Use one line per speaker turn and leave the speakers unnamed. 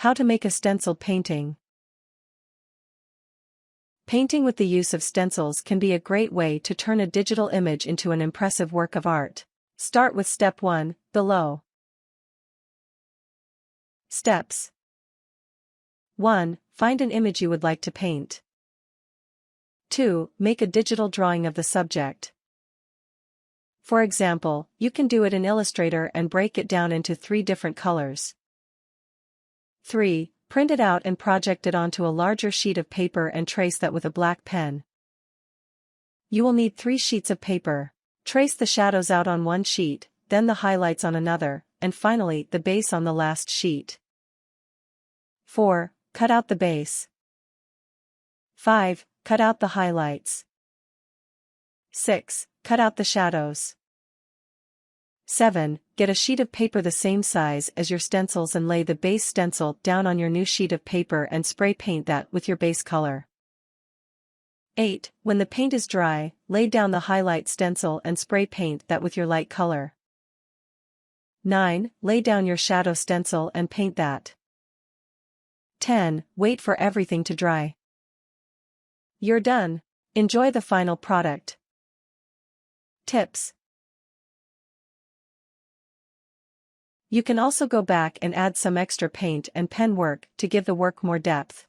How to make a stenciled painting. Painting with the use of stencils can be a great way to turn a digital image into an impressive work of art. Start with step 1, below. Steps. 1. Find an image you would like to paint. 2. Make a digital drawing of the subject. For example, you can do it in Illustrator and break it down into 3 different colors. 3. Print it out and project it onto a larger sheet of paper and trace that with a black pen. You will need 3 sheets of paper. Trace the shadows out on one sheet, then the highlights on another, and finally the base on the last sheet. 4. Cut out the base. 5. Cut out the highlights. 6. Cut out the shadows. 7. Get a sheet of paper the same size as your stencils and lay the base stencil down on your new sheet of paper and spray paint that with your base color. 8. When the paint is dry, lay down the highlight stencil and spray paint that with your light color. 9. Lay down your shadow stencil and paint that. 10. Wait for everything to dry. You're done. Enjoy the final product. Tips. You can also go back and add some extra paint and pen work to give the work more depth.